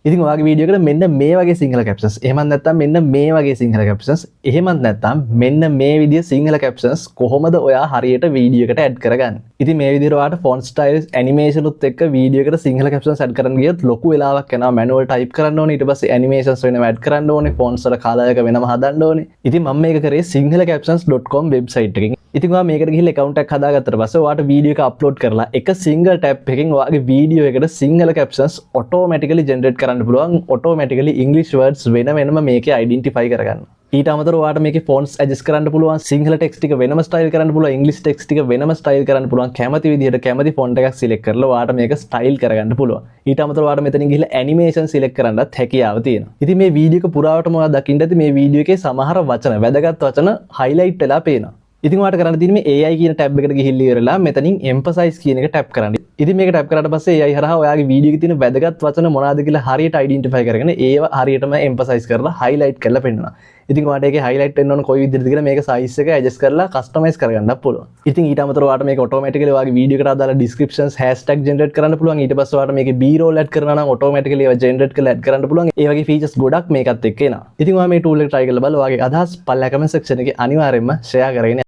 ඉතින් ඔයාගේ වීඩියෝ එකට මෙන්න මේ වගේ සිංහල කැප්ෂන්ස් එහෙමත් නැත්නම් මෙන්න මේ වගේ සිංහල කැප්ෂන්ස් එහෙමත් නැත්නම් මෙන්න මේ විදිය සිංහල කැප්ෂන්ස් කොහොමද ඔයා හරියට වීඩියෝ එකට ඇඩ් කරගන්නේ? ඉතින් මේ විදිහට ඔයාට ෆොන්ට් ස්ටයිල්ස් ඇනිමේෂන් උත් එක්ක වීඩියෝ එකට සිංහල කැප්ෂන්ස් ඇඩ් කරන්න ගියොත් ලොකු වෙලාවක් යනවා. මැනුවල් ටයිප් කරන්න ඕනේ, ඊට පස්සේ ඇනිමේෂන්ස් වෙනම ඇඩ් කරන්න ඕනේ, ෆොන්ට්ස් වල කලර් එක වෙනම හදන්න ඕනේ. ඉතින් මම මේක කරේ sinhalacaptions.com වෙබ්සයිට් එකකින්. ඉතින් ඔයා මේකට ගිහිල්ලා account එකක් හදාගත්තට පස්සේ ඔයාට වීඩියෝ එක අප්ලෝඩ් කරලා එක single tap එකකින් ඔයාගේ වීඩියෝ එකට සිංහල captions automatically generate කරන්න පුළුවන්. automatically English words වෙනම මේකේ identify කරගන්න. ඊට අමතරව ඔයාට මේකේ fonts adjust කරන්න පුළුවන්, සිංහල text ටික වෙනම style කරන්න පුළුවන්, English text ටික වෙනම style කරන්න පුළුවන්. කැමති විදිහට කැමති font එකක් select කරලා ඔයාට මේක style කරගන්න පුළුවන්. ඊට අමතරව ඔයාට මෙතනින් ගිහිල්ලා animation select කරන්නත් හැකියාව තියෙනවා. ඉතින් මේ වීඩියෝ එක පුරාවටම ඔයා දකින්න ඇති මේ වීඩියෝ එකේ සමහර වචන, වැදගත් වචන highlight වෙලා පේනවා. ඉතින් ඔයාලට කරන්න තියෙන්නේ මේ AI කියන ටැබ් එකට ගිහිල්ලා ඉවරලා මෙතනින් emphasize කියන එක ටැප් කරන්න. ඉතින් මේක ටැප් කරාට පස්සේ AI හරහා ඔයාගේ වීඩියෝ එකේ තියෙන වැදගත් වචන මොනවාද කියලා හරියට identify කරගෙන ඒව හරියටම emphasize කරලා highlight කරලා පෙන්නනවා. ඉතින් ඔයාලට ඒකේ highlight වෙන්න ඕන කොයි විදිහටද කියලා මේක size එක adjust කරලා customize කරගන්නත් පුළුවන්. ඉතින් ඊට අමතරව ඔයාලට මේක automatically ඔයාගේ වීඩියෝ එකට අදාළ descriptions hashtag generate කරන්න පුළුවන්. ඊට පස්සේ ඔයාලට මේකේ B-roll add කරනවා නම් automatically ඒවා generate කරලා add කරන්න පුළුවන්. ඒ වගේ features ගොඩක් මේකත් එක්ක එනවා. ඉතින් ඔයා මේ tool එක try කරලා බලලා ඔයාගේ අදහස් පල්ලා comment section එකේ අනිවාර්යයෙන්ම share කරගෙන